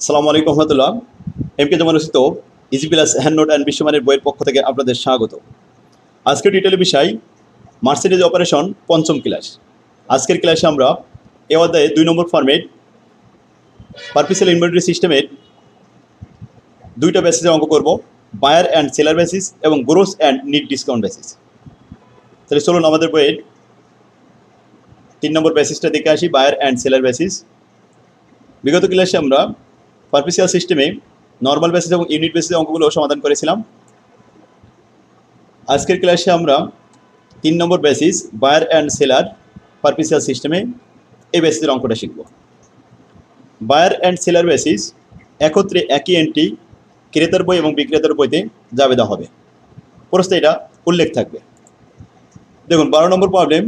আসসালামু আলাইকুম রহমতুল্লাহ। এমকে যেমন রচিত easy plus hand note and বিশ্বমানের বইয়ের পক্ষ থেকে আপনাদের স্বাগত। আজকের ডিটেল বিষয় মার্সিডিজ অপারেশন পঞ্চম ক্লাস। আজকের ক্লাসে আমরা এ অধ্যায়ে 2 নম্বর ফরম্যাট পারপিসিয়াল ইনভেন্টরি সিস্টেমের দুইটা বেসিসে অঙ্ক করব, বায়ার অ্যান্ড সেলার বেসিস এবং gross and net discount basis. তাহলে চলুন আমাদের বইয়ের 3 নম্বর বেসিসটা দেখে আসি, বায়ার অ্যান্ড সেলার বেসিস। বিগত ক্লাসে আমরা পারপিসিয়াল সিস্টেমে নর্মাল বেসিস এবং ইউনিট বেসিসে অঙ্কগুলো সমাধান করেছিলাম। আজকের ক্লাসে আমরা 3 নম্বর বেসিস বায়ার অ্যান্ড সেলার পারপিসিয়াল সিস্টেমে এই বেসিসের অঙ্কটা শিখব। বায়ার অ্যান্ড সেলার বেসিস একত্রে একই এন্ট্রি ক্রেতার বই এবং বিক্রেতার বইতে জাবেদা হবে। প্রশ্নে এটা উল্লেখ থাকবে। দেখুন 12 নম্বর প্রবলেম,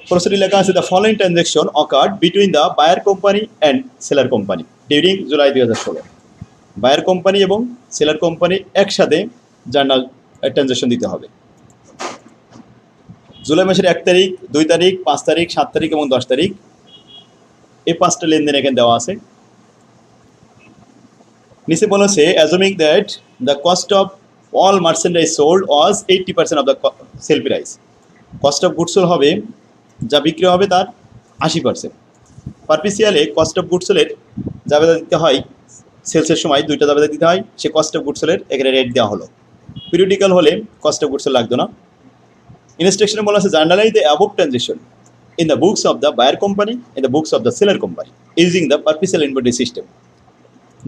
প্রশ্নটি লেখা আছে the following transaction occurred between the buyer company and seller company during July 2016। Buyer company এবং সেলার কোম্পানি একসাথে জার্নাল ট্রানজ্যাকশন দিতে হবে। জুলাই মাসের 1 তারিখ, 2 তারিখ, 5 তারিখ, 7 তারিখ এবং 10 তারিখ, এই 5টা লেনদেন এখানে দেওয়া আছে। নিচে বলেছে assuming that the cost of all merchandise sold was 80% of the sale price. Cost of goods sold হবে, যা বিক্রি হবে তার 80%। পারপিসিয়ালে কস্ট অফ গুডস সোল্ডের জাবেদা দিতে হয়, সেলসের সময় 2টা জাবেদা দিতে হয়, সে কস্ট অফ গুডস সোল্ডের এখানে রেট দেওয়া হলো। পিরিয়ডিক্যাল হলে কস্ট অফ গুডস সোল্ড লাগতো না। ইনস্ট্রাকশনে বলা আছে journalize the above transaction in the books of the buyer company in the books of the seller company using the perpetual inventory system.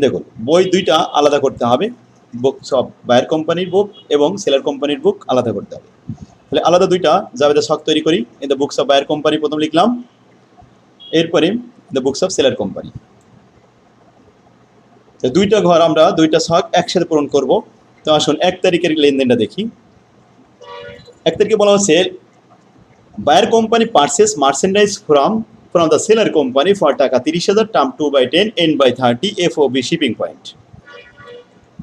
দেখুন বই দুইটা আলাদা করতে হবে, বুকস অফ বায়ার কোম্পানির বুক এবং সেলার কোম্পানির বুক আলাদা করতে হবে। তাহলে আলাদা দুইটা জাবেদা ছক তৈরি করি। In the books of buyer company প্রথম লিখলাম, এরপরে the books of seller company. দুইটা ঘর আমরা দুইটা ছক একসাথে পূরণ করব। তো আসুন 1 তারিখের লেনদেনটা দেখি। 1 তারিখে বলা হচ্ছে buyer company purchase merchandise from the seller company for টাকা 30,000 term 2/10 N/30 FOB shipping point.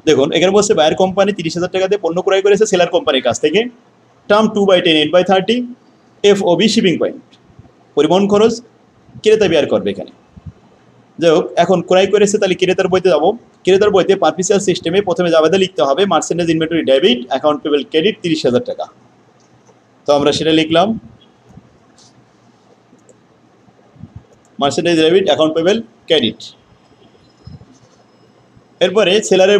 দেখুন এখানে বলছে বায়ার কোম্পানি 30,000 টাকা দিয়ে পণ্য ক্রয় করেছে সেলার কোম্পানির কাছ থেকে, term 2/10 N/30 FOB shipping point. পরিবহন খরচ ক্রেতা বেয়ার করবে এখানে। যাই হোক, এখন ক্রয় করেছে, তাহলে ক্রেতার বইতে যাব। ক্রেতার বইতে পারপিসিয়াল সিস্টেমে প্রথমে জাবেদা লিখতে হবে merchandise inventory debit account payable credit 30,000 টাকা। তো আমরা সেটা লিখলাম, merchandise debit account payable credit. এরপরে সেলারের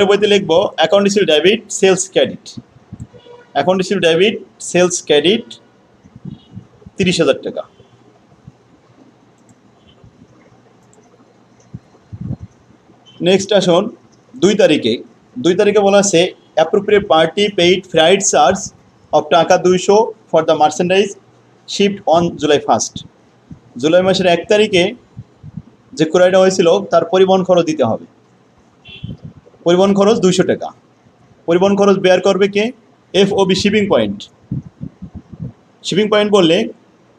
বইতে লিখবো account receive debit sales credit, account receive debit sales credit 30,000 টাকা। নেক্সট আসুন 2 তারিখে বলা আছে appropriate party paid freight charge of টাকা 200 for the merchandise shift on July 1। July মাসের 1 তারিখে যে ক্রয়টা হয়েছিল তার পরিবহন খরচ দিতে হবে। পরিবহন খরচ 200 টাকা। পরিবহন খরচ বেয়ার করবে কে? FOB shipping point. Shipping point বললে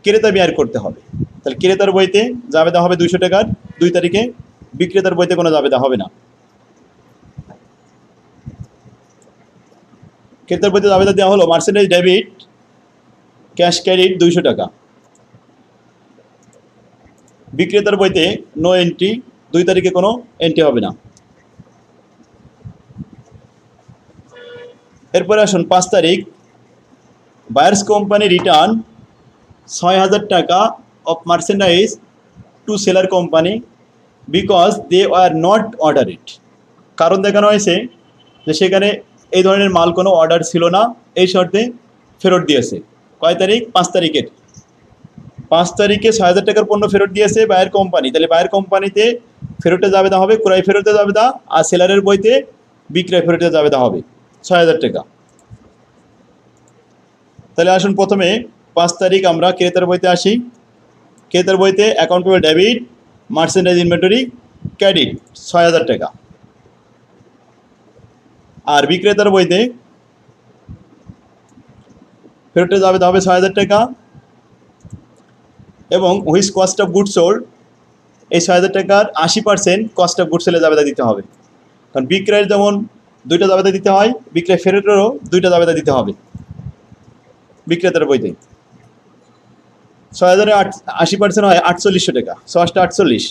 ক্রেতা বেয়ার করতে হবে। তাহলে ক্রেতার বইতে জাবেদা হবে 200 টাকার 2 তারিখে, বিক্রেতার বইতে কোনো জাবেদা হবে না। ক্রেতার বইতে জাবেদা দেওয়া হলো মার্চেন্ডাইজ ডেবিট ক্যাশ ক্রেডিট 200 টাকা। বিক্রেতার বইতে নো এন্ট্রি, 2 তারিখে কোনো এন্ট্রি হবে না। এরপরে আসুন 5 তারিখ, বায়ার্স কোম্পানি রিটার্ন 6,000 টাকা of merchandise to seller company because they are not order it. কারণ দেখানো হয়েছে যে সেখানে এই ধরনের মাল কোনো অর্ডার ছিল না, এই শর্তে ফেরত দিয়েছে। কয় তারিখ? 5 তারিখের। 5 তারিখে 6,000 টাকার পণ্য ফেরত দিয়েছে বায়ার কোম্পানি। তাহলে বায়ার কোম্পানিতে ফেরতে জাবেদা হবে ক্রয় ফেরতে জাবেদা, আর সেলারের বইতে বিক্রয় ফেরতে জাবেদা হবে 6,000 টাকা। তাহলে আসুন প্রথমে 5 তারিখ আমরা ক্রেতার বইতে আসি। ক্রেতার বইতে account payable debit merchandise inventory credit 6,000 টাকা, আর বিক্রেতার বইতে ফেরতে জাবেদা হবে 6,000 টাকা এবং which cost of goods sold, এই 6,000 টাকার 80% কস্ট অফ গুডস সোল্ডে জাবেদা দিতে হবে। কারণ বিক্রয়ের যেমন 2টা জাবেদা দিতে হয়, বিক্রয় ফেরতেরও 2টা জাবেদা দিতে হবে বিক্রেতার বইতে। 6,000 80% হয় 4,800 টাকা, 6 × 8 = 48।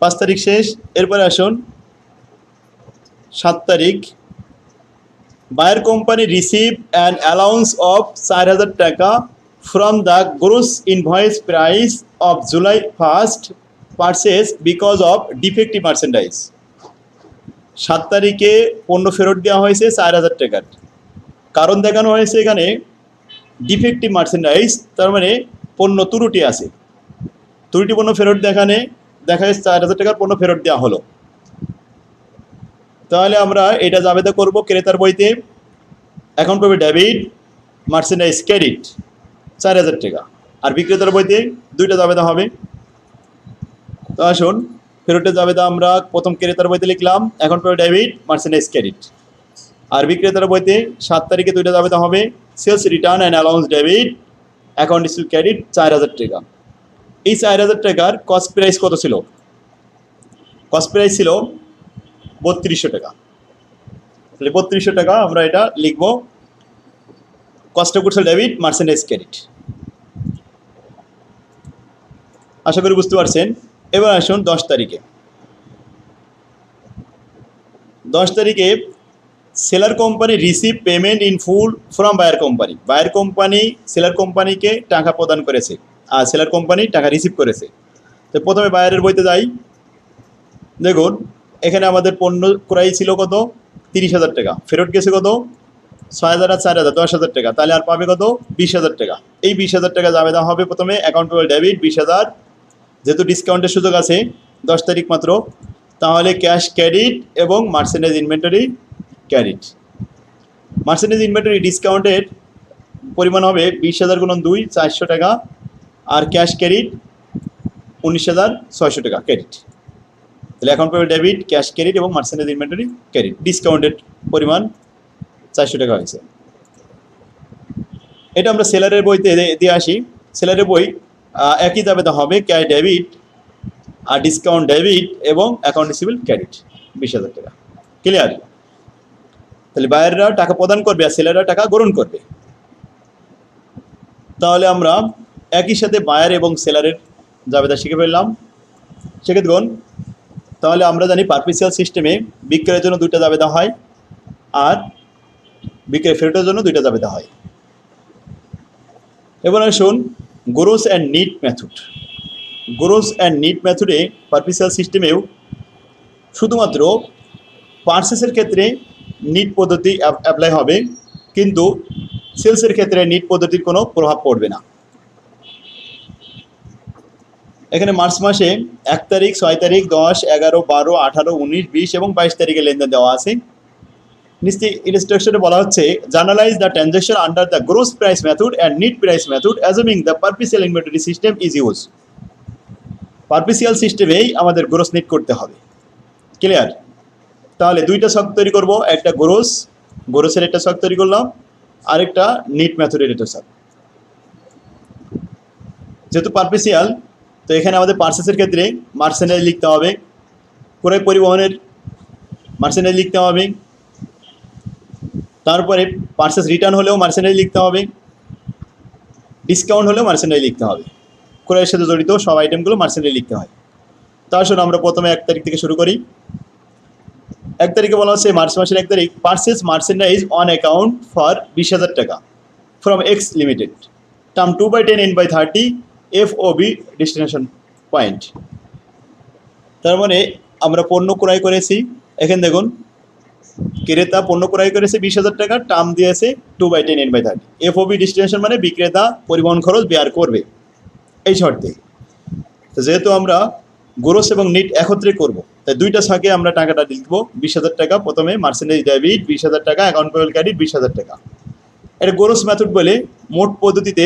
5 তারিখ শেষ। এরপরে আসুন 7 তারিখ। Buyer company receive an allowance of 4,000 টাকা from the gross invoice price of July 1st purchase because of defective merchandise. 7 তারিখে পণ্য ফেরত দেওয়া হয়েছে 4,000 টাকার। কারণ দেখানো হয়েছে এখানে ডিফেক্টিভ মার্চেন্ডাইজ, তার মানে পণ্য ত্রুটি আছে। ত্রুটি পণ্য ফেরত দেখা যাচ্ছে 4,000 টাকার পণ্য ফেরত দেওয়া হলো। তাহলে আমরা এটা জাবেদা করব ক্রেতার বইতে। অ্যাকাউন্ট পাবে ডেবিট, মার্চেন্ডাইজ ক্রেডিট 4,000 টাকা। আর বিক্রেতার বইতে দুইটা জাবেদা হবে। তো আসুন ফেরতের জাবেদা আমরা প্রথম ক্রেতার বইতে লিখলাম, অ্যাকাউন্ট পাবে ডেবিট, মার্চেন্ডাইজ ক্রেডিট। আর বিক্রেতার বইতে 7 তারিখে দুইটা জাবেদা হবে, sales return and allowance debit, account receive credit 4,000 টাকা। এই 4,000 টাকার কস্ট প্রাইস কত ছিল? কস্ট প্রাইস ছিল 3200 টাকা। তাহলে 3200 টাকা আমরা এটা লিখব cost of goods sold debit, merchandise credit. আশা করি বুঝতে পারছেন। এবার আসুন 10 তারিখে। 10 তারিখে seller company receive payment in full from buyer company. Buyer company seller কোম্পানিকে টাকা প্রদান করেছে আর সেলার কোম্পানি টাকা রিসিভ করেছে। তো প্রথমে বায়ারের বইতে যাই। দেখুন এখানে আমাদের পণ্য ক্রয় ছিল কত? 30,000 টাকা। ফেরত গেছে কত? 6,000 আর 4,000 10,000 টাকা। তাহলে আর পাবে কত? 20,000 টাকা। এই 20,000 টাকা জাবেদা হবে প্রথমে অ্যাকাউন্ট পেবল ডেবিট 20,000, যেহেতু ডিসকাউন্টের সুযোগ আছে 10 তারিখ মাত্র, তাহলে ক্যাশ ক্রেডিট এবং merchandise inventory credit. Merchandise inventory ডিসকাউন্টের পরিমাণ হবে 20,000 গুণন 2 400 টাকা, আর ক্যাশ ক্রেডিট 19,600 টাকা ক্রেডিট। তাহলে account payable debit, cash credit এবং মার্চেন্ডাইজ ইনভেন্টরি ক্রেডিট। ডিসকাউন্টের পরিমাণ 400 টাকা হয়েছে। এটা আমরা সেলারের বইতে দিয়ে আসি। সেলারের বই একই জাবেদা হবে, ক্যাশ ডেবিট আর ডিসকাউন্ট ডেবিট এবং অ্যাকাউন্ট রিসিভেবল ক্রেডিট 20,000 টাকা। ক্লিয়ার? তাহলে বায়াররা টাকা প্রদান করবে আর সেলাররা টাকা গ্রহণ করবে। তাহলে আমরা একই সাথে বায়ার এবং সেলারের জাবেদা শিখে ফেললাম। সেক্ষেত্রে তাহলে আমরা জানি পারপিসিয়াল সিস্টেমে বিক্রয়ের জন্য দুইটা জাবেদা হয় আর বিক্রয় ফেরতের জন্য দুইটা জাবেদা হয়। এবার আসুন gross and net method. Gross and net মেথডে পারপিসিয়াল সিস্টেমেও শুধুমাত্র পার্সেসের ক্ষেত্রে নিট পদ্ধতি অ্যাপ্লাই হবে, কিন্তু সেলসের ক্ষেত্রে নিট পদ্ধতির কোনো প্রভাব পড়বে না। এখানে মার্চ মাসে 1 তারিখ, 6 তারিখ, 10, 11, 12, 18, 19, 20 এবং 22 তারিখে লেনদেন দেওয়া আছে। নিচে ইনস্ট্রাকশনে বলা হচ্ছে journalize the transaction under the gross price method and net price method assuming the perpetual inventory system is use. Perpetual সিস্টেমেই আমাদের গ্রোস নিট করতে হবে। ক্লিয়ার? তাহলে দুইটা ছক তৈরি করব, একটা গ্রোসের একটা ছক তৈরি করলাম, আরেকটা নিট মেথডের একটা ছক। যেহেতু পারপিসিয়াল, তো এখানে আমাদের পার্সেসের ক্ষেত্রে মার্চেন্ডাইজ লিখতে হবে, ক্রয় পরিবহনের মার্চেন্ডাইজ লিখতে হবে, তারপরে পার্সেস রিটার্ন হলেও মার্চেন্ডাইজ লিখতে হবে, ডিসকাউন্ট হলেও মার্চেন্ডাইজ লিখতে হবে। ক্রয়ের সাথে জড়িত সব আইটেমগুলো মার্চেন্ডাইজ লিখতে হয়। তা আসলে আমরা প্রথমে 1 তারিখ থেকে শুরু করি। 1 তারিখে বলা হচ্ছে মার্চ মাসের 1 তারিখ purchase merchandise on account for 20,000 টাকা from x limited, term 2/10 N/30 FOB destination point. তার মানে আমরা পণ্য ক্রয় করেছি, এখানে দেখুন ক্রেতা পণ্য ক্রয় করেছে 20,000 টাকা, টার্ম দিয়েছে 2/10 N/30। FOB ডেস্টিনেশন মানে বিক্রেতা পরিবহন খরচ বেয়ার করবে এই শর্তে। তো যেহেতু আমরা গ্রোস এবং নিট একত্রে করব, তাই দুইটা ছকে আমরা টাকাটা লিখবো। 20,000 টাকা প্রথমে মার্চেন্ডাইজ ডেবিট 20,000 টাকা, অ্যাকাউন্ট পেবল ক্রেডিট 20,000 টাকা। এটা গ্রোস মেথড বলে মোট পদ্ধতিতে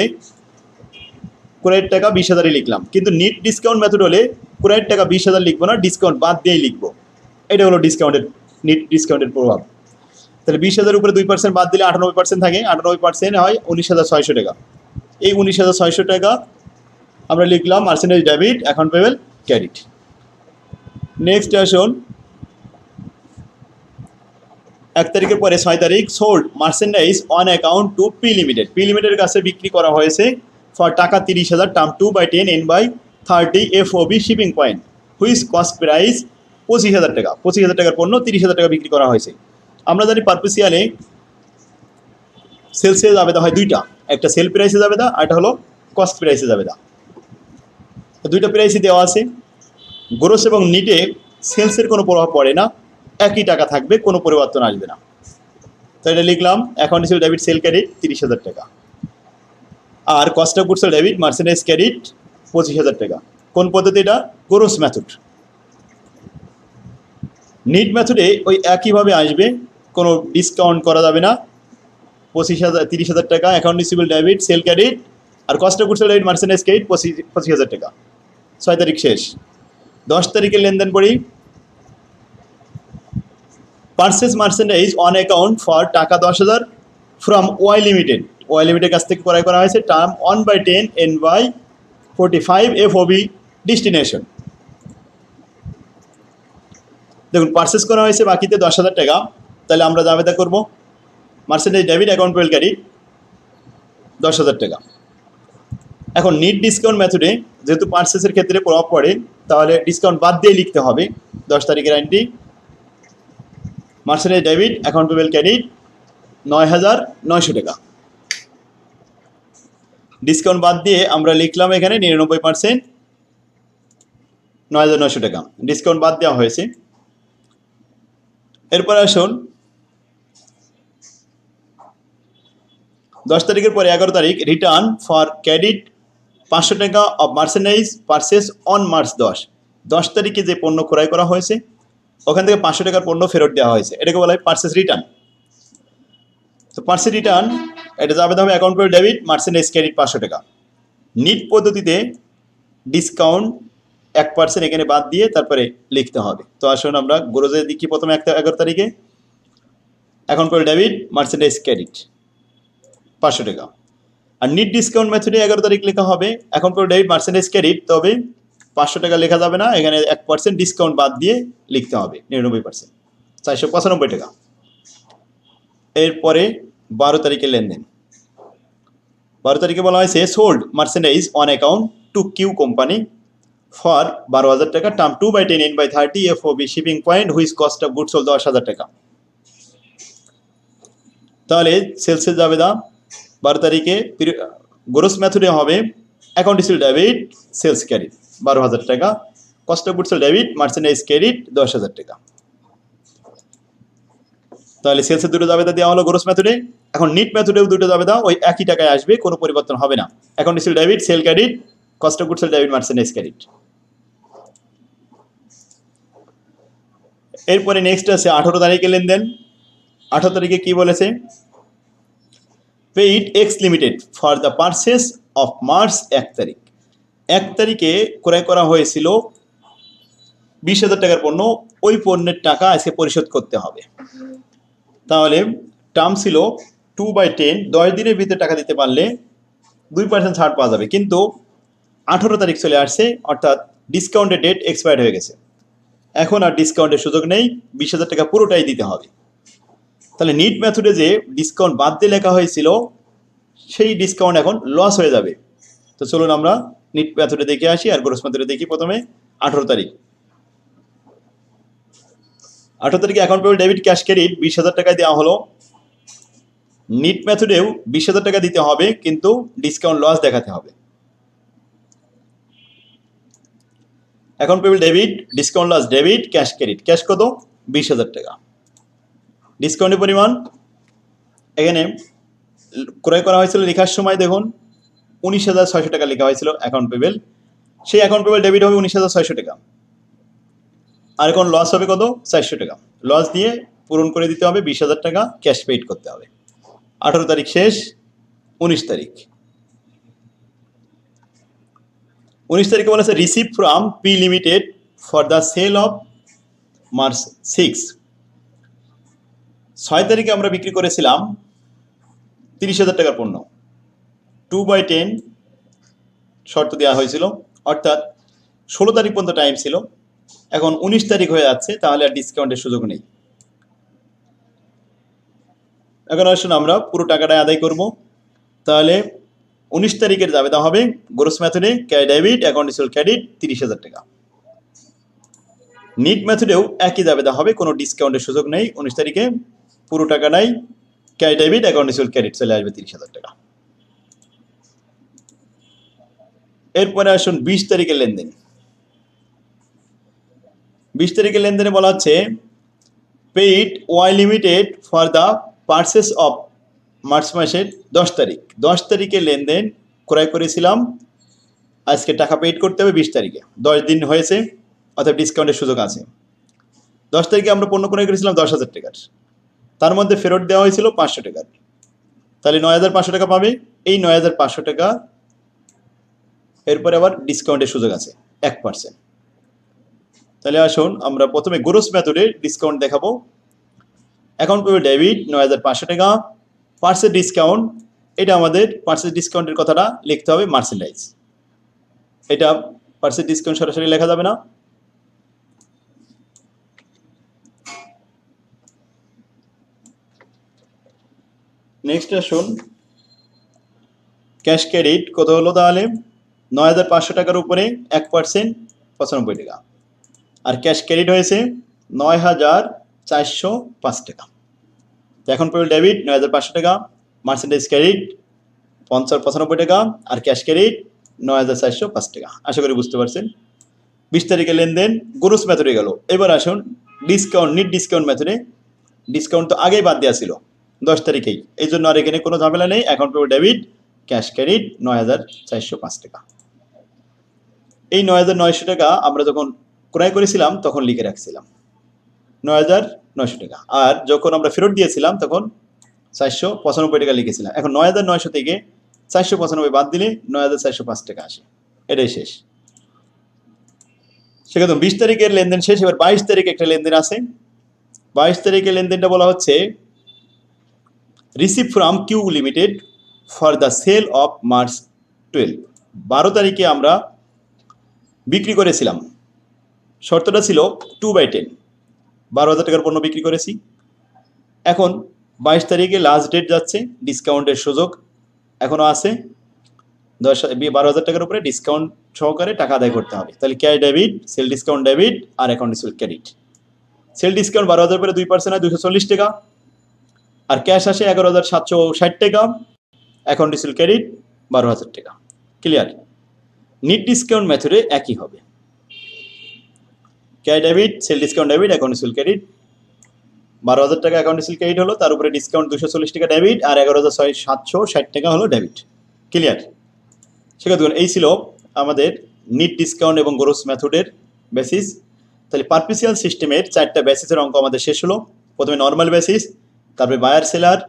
ক্রয়ের টাকা 20,000ই লিখলাম, কিন্তু নিট ডিসকাউন্ট মেথড হলে ক্রয়ের টাকা 20,000 লিখবো না, ডিসকাউন্ট বাদ দিয়েই লিখবো। এটা হলো নিট ডিসকাউন্টের প্রভাব। তাহলে 20,000 উপরে 2% বাদ দিলে 98% থাকে, 98% হয় 19,600 টাকা। এই 19,600 টাকা আমরা লিখলাম merchandise debit, account payable credit. Next আসুন 1 তারিখের পরে 6 তারিখ sold merchandise on account two P limited. P লিমিটেডের কাছে বিক্রি করা হয়েছে ফর টাকা 30,000, term 2/10 N/30 FOB shipping point. Which cost price 25,000 টাকা, 25,000 টাকার পণ্য 30,000 টাকা বিক্রি করা হয়েছে। আমরা জানি পারপেসিয়ালে সেলসে জাবেদা হয় দুইটা, একটা সেল প্রাইসে জাবেদা আর একটা হলো কস্ট প্রাইসে জাবেদা। দুইটা প্রাইসই দেওয়া আছে। গ্রোস এবং নিটে সেলসের কোনো প্রভাব পড়ে না, একই টাকা থাকবে, কোনো পরিবর্তন আসবে না। তো এটা লিখলাম account receivable debit sale credit 30,000 টাকা, আর cost of goods sold debit merchandise credit 25,000 টাকা। কোন পদ্ধতি? এটা গ্রোস মেথড। নিট মেথডে ওই একইভাবে আসবে, কোনো ডিসকাউন্ট করা যাবে না। 30,000 টাকা account receivable debit sale credit, আর cost of goods sold debit merchandise credit 25,000 টাকা। 6 তারিখ শেষ। 10 তারিখের লেনদেন পড়ি। Purchase merchandise on account for টাকা 10,000 from Y limited. Y limited কাছ থেকে ক্রয় করা হয়েছে টার্ম 1/10 NY45 FOB ডেস্টিনেশন। দেখুন পারচেজ করা হয়েছে বাকিতে 10,000 টাকা, তাহলে আমরা জাবেদা করব merchandise debit account payable credit 10,000 টাকা। এখন নিট ডিসকাউন্ট মেথডে যেহেতু পারচেজের ক্ষেত্রে প্রভাব পড়ে, তাহলে ডিসকাউন্ট বাদ দিয়ে লিখতে হবে 10 তারিখের entry merchandise debit account payable credit 9,900 টাকা। ডিসকাউন্ট বাদ দিয়ে আমরা লিখলাম এখানে 99%, 9,900 টাকা ডিসকাউন্ট বাদ দেওয়া হয়েছে। এরপর আসুন 10 তারিখের পরে 11 তারিখ রিটার্ন ফর ক্রেডিট 500 টাকা of merchandise purchase on March 10। 10 তারিখে যে পণ্য ক্রয় করা হয়েছে ওখান থেকে 500 টাকার পণ্য ফেরত দেওয়া হয়েছে, এটাকে বলা হয় পারচেস রিটার্ন। তো পারচেস রিটার্ন এটা জাবেদা হবে অ্যাকাউন্ট পেল ডেবিট মার্চেন্ডাইজ ক্রেডিট 500 টাকা। নিট পদ্ধতিতে ডিসকাউন্ট 1% এখানে বাদ দিয়ে তারপরে লিখতে হবে। তো আসুন আমরা গ্রোজে দেখি প্রথমে 11 তারিখে অ্যাকাউন্ট পেল ডেবিট মার্চেন্ডাইজ ক্রেডিট 500 টাকা। আর নিট ডিসকাউন্ট মেথডে 11 তারিখ লেখা হবে অ্যাকাউন্ট পেল ডেবিট মার্চেন্ডাইজ ক্রেডিট, তবে 500 টাকা লেখা যাবে না, এখানে 1% ডিসকাউন্ট বাদ দিয়ে লিখতে হবে 99%, 495 টাকা। এরপরে 12 তারিখের লেনদেন। 12 তারিখে বলা হয়েছে sold merchandise on account to Q company for 12,000 টাকা term 2/10 N/30 FOB shipping point which cost of goods sold 10,000 টাকা। তাহলে সেলসের জাবেদা 12 তারিখে গ্রোস মেথডে হবে account receivable debit sales credit 12,000 টাকা, cost of goods sold debit merchandise credit 10,000 টাকা। তাহলে সেলসের দুটো জাবেদা দেওয়া হলো গ্রোস মেথডে। এখন নিট মেথডেও দুটো জাবেদা ওই একই টাকায় আসবে, কোনো পরিবর্তন হবে না। Account receivable debit sale credit, cost of goods sold debit merchandise credit. এরপরে নেক্সট আছে 18 তারিখে লেনদেন। 18 তারিখে কি বলেছে? Paid X limited for the purchase of March 1 তারিখ। 1 তারিখে ক্রয় করা হয়েছিল 20,000 টাকার পণ্য, ওই পণ্যের টাকা আজকে পরিশোধ করতে হবে। তাহলে টার্ম ছিল 2/10, 10 দিনের ভিতরে টাকা দিতে পারলে 2% ছাড় পাওয়া যাবে, কিন্তু 18 তারিখ চলে আসছে, অর্থাৎ ডিসকাউন্টের ডেট এক্সপায়ার্ড হয়ে গেছে, এখন আর ডিসকাউন্টের সুযোগ নেই, 20,000 টাকা পুরোটাই দিতে হবে। তাহলে নিট মেথডে যে ডিসকাউন্ট বাদ দিয়ে লেখা হয়েছিল সেই ডিসকাউন্ট এখন লস হয়ে যাবে। তো চলুন আমরা নিট মেথডে দেখে আসি আর গ্রোস মেথডে দেখি। প্রথমে 18 তারিখ। 18 তারিখে account payable debit cash credit 20,000 টাকায় দেওয়া হলো। নিট মেথডেও 20,000 টাকা দিতে হবে, কিন্তু ডিসকাউন্ট লস দেখাতে হবে। Account payable debit discount loss debit cash credit. Cash কত? 20,000 টাকা। ডিসকাউন্টের পরিমাণ এখানে ক্রয় করা হয়েছিল লেখার সময় দেখুন 19,600 টাকা লেখা হয়েছিল অ্যাকাউন্ট পেবল, সেই অ্যাকাউন্ট পেবল ডেবিট হবে 19,600 টাকা। আর এখন লস হবে কত? 400 টাকা। লস দিয়ে পূরণ করে দিতে হবে 20,000 টাকা, ক্যাশ পেইড করতে হবে। 18 তারিখ শেষ। 19 তারিখ। 19 তারিখে বলা আছে receive from P limited for the sale of March 6। 6 তারিখে আমরা বিক্রি করেছিলাম 30,000 টাকার পণ্য, 2/10 শর্ত দেওয়া হয়েছিল, অর্থাৎ 16 তারিখ পর্যন্ত টাইম ছিল। এখন 19 তারিখ হয়ে যাচ্ছে, তাহলে আর ডিসকাউন্টের সুযোগ নেই। এখন আসুন আমরা পুরো টাকাটা আদায় করব। তাহলে 19 তারিখের জাবেদা হবে গ্রোস মেথডে cash debit account receivable credit 30,000 টাকা। নিট মেথডেও একই জাবেদা হবে, কোনো ডিসকাউন্টের সুযোগ নেই। 19 তারিখে পুরো টাকা নাই, cash debit, account received credit চলে আসবে 30,000 টাকা। এরপরে আসুন 20 তারিখের লেনদেন। 20 তারিখের লেনদেনে বলা হচ্ছে paid Y limited for the purchase of March মাসের 10 তারিখ। 10 তারিখে লেনদেন, ক্রয় করেছিলাম, আজকে টাকা পেইড করতে হবে 20 তারিখে। 10 দিন হয়েছে, অর্থাৎ ডিসকাউন্টের সুযোগ আছে। 10 তারিখে আমরা পণ্য ক্রয় করেছিলাম 10,000 টাকার, তার মধ্যে ফেরত দেওয়া হয়েছিল 500 টাকার, তাহলে 9,500 টাকা পাবে। এই 9,500 টাকা এরপরে আবার ডিসকাউন্টের সুযোগ আছে 1%। তাহলে আসুন আমরা প্রথমে গ্রোস মেথডে ডিসকাউন্ট দেখাবো। অ্যাকাউন্ট পেমেন্ট ডেবিট 9,500 টাকা, পার্সেন্ট ডিসকাউন্ট, এটা আমাদের পার্সেন্ট ডিসকাউন্টের কথাটা লিখতে হবে মার্চেন্ডাইজ। এটা পার্সেন্ট ডিসকাউন্ট সরাসরি লেখা যাবে না। নেক্সট আসুন ক্যাশ ক্রেডিট কত হলো, তাহলে 9,500 টাকার উপরে 1% 95 টাকা, আর ক্যাশ ক্রেডিট হয়েছে 9,405 টাকা। তো এখন পেমেন্ট ডেবিট 9,500 টাকা, মার্চেন্ডাইজ ক্রেডিট 95 টাকা, আর ক্যাশ ক্রেডিট 9,405 টাকা। আশা করি বুঝতে পারছেন। 20 তারিখে লেনদেন গ্রোস মেথডে গেল। এবার আসুন ডিসকাউন্ট, নিট ডিসকাউন্ট মেথডে। ডিসকাউন্ট তো আগেই বাদ দেওয়া ছিল 10 তারিখেই, এই জন্য আর এখানে কোনো ঝামেলা নেই। Account payment debit, cash credit 9,405 টাকা। এই 9,900 টাকা আমরা যখন ক্রয় করেছিলাম তখন লিখে রাখছিলাম 9,900 টাকা, আর যখন আমরা ফেরত দিয়েছিলাম তখন 495 টাকা লিখেছিলাম। এখন 9,900 থেকে 495 বাদ দিলে 9,405 টাকা আসে, এটাই শেষ। সেক্ষেত্রে 20 তারিখের লেনদেন শেষ। এবার 22 তারিখে একটা লেনদেন আছে। 22 তারিখের লেনদেনটা বলা হচ্ছে receive from Q limited for the sale of March 12। 12 তারিখে আমরা বিক্রি করেছিলাম, শর্তটা ছিল 2/10, 12,000 টাকার পণ্য বিক্রি করেছি। এখন 22 তারিখে লাস্ট ডেট যাচ্ছে, ডিসকাউন্টের সুযোগ এখনও আছে। 12,000 টাকার উপরে ডিসকাউন্ট সহকারে টাকা আদায় করতে হবে। তাহলে cash debit, sale discount debit, আর account received credit. Sale discount 12,000 পরে 2% হয় 240 টাকা, আর ক্যাশ আসে 11,760 টাকা, অ্যাকাউন্ট রিসিভড ক্রেডিট 12,000 টাকা। ক্লিয়ার? নিট ডিসকাউন্ট মেথডে একই হবে, cash debit, sale discount debit, account received credit. 12,000 টাকা অ্যাকাউন্ট রিসিভড ক্রেডিট হলো, তার উপরে ডিসকাউন্ট 240 টাকা ডেবিট, আর 11,760 টাকা হলো ডেবিট। ক্লিয়ার? সেক্ষেত্রে এই ছিল আমাদের নিট ডিসকাউন্ট এবং গ্রোস মেথডের বেসিস। তাহলে পারপিসিয়াল সিস্টেমের 4টা বেসিসের অঙ্ক আমাদের শেষ হলো। প্রথমে নর্মাল বেসিস, তারপরে buyer seller,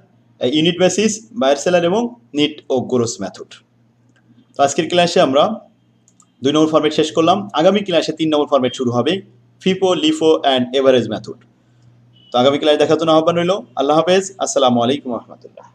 unit basis, buyer seller এবং নিট ও গ্রোস মেথড। তো আজকের ক্লাসে আমরা 2 নম্বর ফরম্যাট শেষ করলাম। আগামী ক্লাসে 3 নম্বর ফরম্যাট শুরু হবে, FIFO, LIFO and average method. তো আগামী ক্লাসে দেখার জন্য আহ্বান রইল। আল্লাহ হাফেজ, আসসালামু আলাইকুম রহমতুল্লাহ।